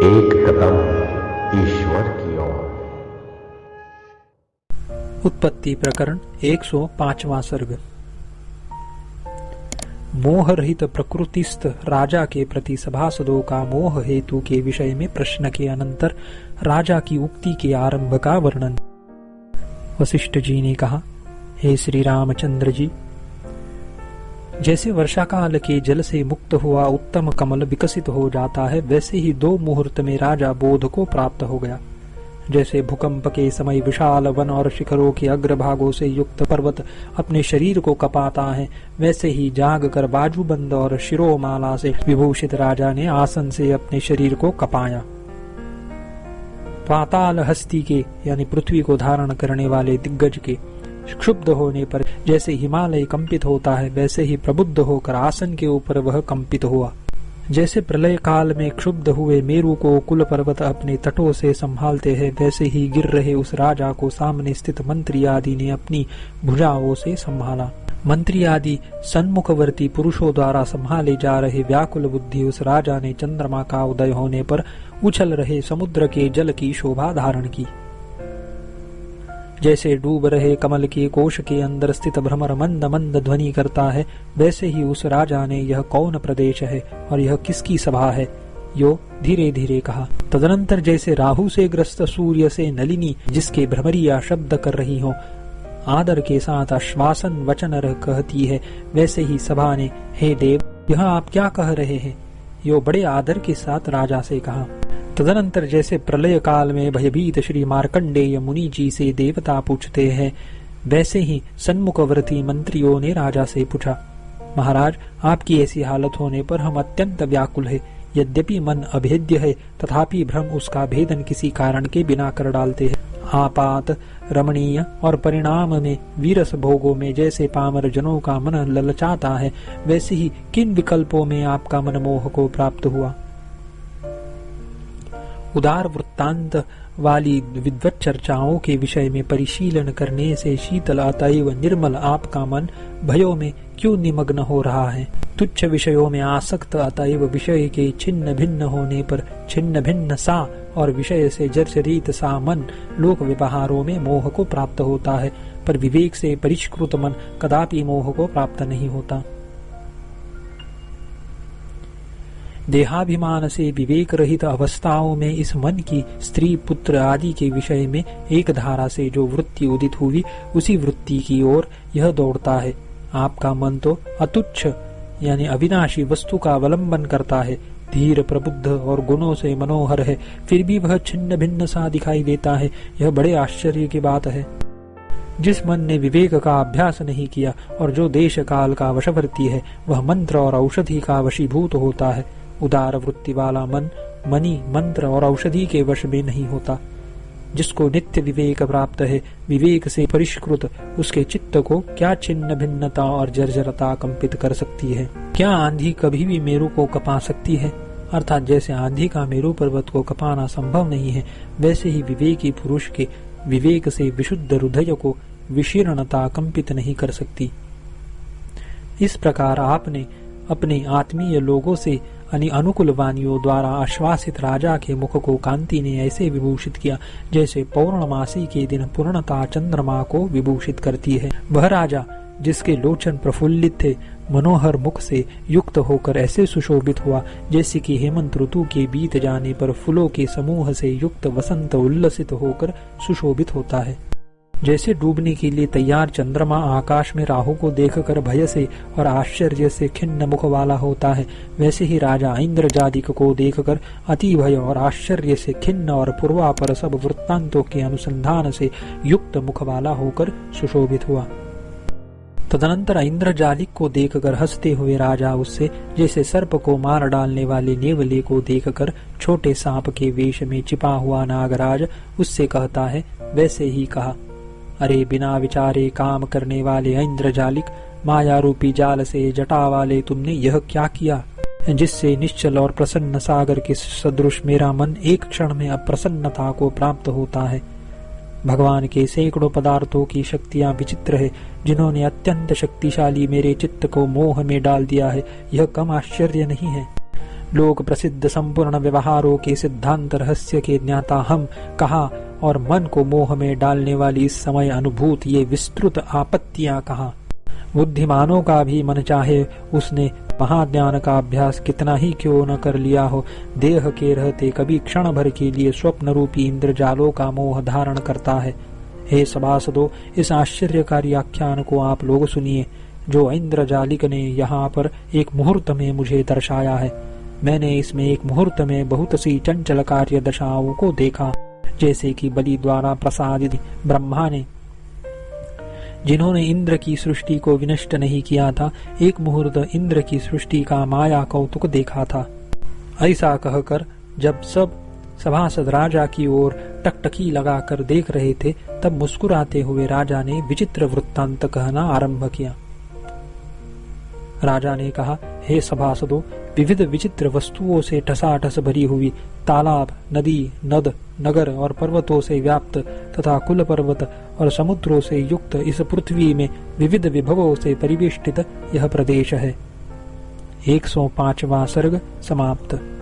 एक कदम ईश्वर की ओर। उत्पत्ति प्रकरण 105वां सर्ग। मोह रहित प्रकृतिस्थ राजा के प्रति सभासदों का मोह हेतु के विषय में प्रश्न के अनंतर राजा की उक्ति के आरंभ का वर्णन। वशिष्ठ जी ने कहा, हे श्री रामचंद्र जी, जैसे वर्षा काल के जल से मुक्त हुआ उत्तम कमल विकसित हो जाता है, वैसे ही 2 मुहूर्त में राजा बोध को प्राप्त हो गया। जैसे भूकंप के समय विशाल वन और शिखरों के अग्रभागों से युक्त पर्वत अपने शरीर को कपाता है, वैसे ही जाग कर बाजूबंद और शिरोमाला से विभूषित राजा ने आसन से अपने शरीर को कपाया। पाताल हस्ती के यानी पृथ्वी को धारण करने वाले दिग्गज के क्षुब्ध होने पर जैसे हिमालय कंपित होता है, वैसे ही प्रबुद्ध होकर आसन के ऊपर वह कंपित हुआ। जैसे प्रलय काल में क्षुब्ध हुए मेरु को कुल पर्वत अपने तटों से संभालते हैं, वैसे ही गिर रहे उस राजा को सामने स्थित मंत्री आदि ने अपनी भुजाओं से संभाला। मंत्री आदि सन्मुखवर्ती पुरुषों द्वारा संभाले जा रहे व्याकुल बुद्धि उस राजा ने चंद्रमा का उदय होने पर उछल रहे समुद्र के जल की शोभा धारण की। जैसे डूब रहे कमल के कोश के अंदर स्थित भ्रमर मंद मंद ध्वनि करता है, वैसे ही उस राजा ने यह कौन प्रदेश है और यह किसकी सभा है, यो धीरे धीरे कहा। तदनंतर जैसे राहु से ग्रस्त सूर्य से नलिनी जिसके भ्रमरिया शब्द कर रही हो, आदर के साथ आश्वासन वचन कहती है, वैसे ही सभा ने, हे देव, यह आप क्या कह रहे हैं, यो बड़े आदर के साथ राजा से कहा। तदनंतर जैसे प्रलय काल में भयभीत श्री मार्कंडेय मुनि जी से देवता पूछते हैं, वैसे ही सन्मुखवर्ती मंत्रियों ने राजा से पूछा, महाराज, आपकी ऐसी हालत होने पर हम अत्यंत व्याकुल है। यद्यपि मन अभेद्य है, तथापि भ्रम उसका भेदन किसी कारण के बिना कर डालते हैं। आपात, रमणीय और परिणाम में वीरस भोगों में जैसे पामर जनों का मन ललचाता है, वैसे ही किन विकल्पों में आपका मन मोह को प्राप्त हुआ। उदार वृत्तांत वाली विद्वत चर्चाओं के विषय में परिशीलन करने से शीतल अतएव निर्मल आपका मन भयों में क्यों निमग्न हो रहा है। तुच्छ विषयों में आसक्त अतएव विषय के छिन्न भिन्न होने पर छिन्न भिन्न सा और विषय से जर्जरित सा मन लोक व्यवहारों में मोह को प्राप्त होता है, पर विवेक से परिष्कृत मन कदापि मोह को प्राप्त नहीं होता। देहाभिमान से विवेक रहित अवस्थाओं में इस मन की स्त्री पुत्र आदि के विषय में एक धारा से जो वृत्ति उदित हुई, उसी वृत्ति की ओर यह दौड़ता है। आपका मन तो अतुच्छ यानी अविनाशी वस्तु का अवलंबन करता है, धीर प्रबुद्ध और गुणों से मनोहर है, फिर भी वह छिन्न भिन्न सा दिखाई देता है। यह बड़े आश्चर्य की बात है। जिस मन ने विवेक का अभ्यास नहीं किया और जो देश काल का वशवर्ती है, वह मंत्र और औषधि का वशीभूत होता है। उदार वृत्ति वाला मन मणि, मंत्र और औषधि के वश में नहीं होता। जिसको नित्य विवेक प्राप्त है, विवेक से परिष्कृत उसके चित्त को क्या छिन्न भिन्नता और जर्जरता कंपित कर सकती है। क्या आंधी कभी भी मेरु को कपा सकती है? अर्थात जैसे आंधी का मेरु पर्वत को कपाना संभव नहीं है, वैसे ही विवेकी पुरुष के विवेक से विशुद्ध हृदय को विशीर्णता कंपित नहीं कर सकती। इस प्रकार आपने अपने आत्मीय लोगों से अनुकूल वानियों द्वारा आश्वासित राजा के मुख को कांति ने ऐसे विभूषित किया, जैसे पौर्णमासी के दिन पूर्णता चंद्रमा को विभूषित करती है। वह राजा जिसके लोचन प्रफुल्लित थे, मनोहर मुख से युक्त होकर ऐसे सुशोभित हुआ, जैसे कि हेमंत ऋतु के बीत जाने पर फूलों के समूह से युक्त वसंत उल्लसित होकर सुशोभित होता है। जैसे डूबने के लिए तैयार चंद्रमा आकाश में राहु को देखकर भय से और आश्चर्य से खिन्न मुख वाला होता है, वैसे ही राजा इंद्रजालिक को देखकर अति भय और आश्चर्य से खिन्न और पूर्वापर सब वृत्तांतों के अनुसंधान से युक्त मुख वाला होकर सुशोभित हुआ। तदनंतर इंद्रजालिक को देखकर हंसते हुए राजा उससे जैसे सर्प को मार डालने वाले नेवले को देखकर छोटे सांप के वेश में छिपा हुआ नागराज उससे कहता है, वैसे ही कहा, अरे बिना विचारे काम करने वाले इंद्रजालिक, माया रूपी जाल से जटा वाले तुमने यह क्या किया, जिससे निश्चल और प्रसन्न सागर के सदृश मेरा मन एक क्षण में अप्रसन्नता को प्राप्त होता है। भगवान के सैकड़ों पदार्थों की शक्तियां विचित्र है, जिन्होंने अत्यंत शक्तिशाली मेरे चित्त को मोह में डाल दिया है। यह कम आश्चर्य नहीं है। लोक प्रसिद्ध संपूर्ण व्यवहारों के सिद्धांत रहस्य के ज्ञाता हम कहा और मन को मोह में डालने वाली इस समय अनुभूत ये विस्तृत आपत्तियां कहा। बुद्धिमानों का भी मन चाहे उसने महाज्ञान का अभ्यास कितना ही क्यों न कर लिया हो, देह के रहते कभी क्षण भर के लिए स्वप्न रूपी इंद्रजालों का मोह धारण करता है। हे सभासदों, इस आश्चर्यकारी आख्यान को आप लोग सुनिए जो इंद्रजालिक ने यहाँ पर एक मुहूर्त में मुझे दर्शाया है। मैंने इसमें एक मुहूर्त में बहुत सी चंचल कार्य दशाओं को देखा, जैसे कि बलि द्वारा प्रसादित ब्रह्मा ने, जिन्होंने इंद्र की सृष्टि को विनष्ट नहीं किया था, एक मुहूर्त इंद्र की सृष्टि का माया कौतुक देखा था। ऐसा कहकर जब सब सभासद राजा की ओर टकटकी लगाकर देख रहे थे, तब मुस्कुराते हुए राजा ने विचित्र वृत्तांत कहना आरंभ किया। राजा ने कहा, हे सभासदों, विविध विचित्र वस्तुओं से ठसाठस भरी हुई तालाब, नदी, नद, नगर और पर्वतों से व्याप्त तथा कुल पर्वत और समुद्रों से युक्त इस पृथ्वी में विविध विभवों से परिवेष्टित यह प्रदेश है। 105वां सर्ग समाप्त।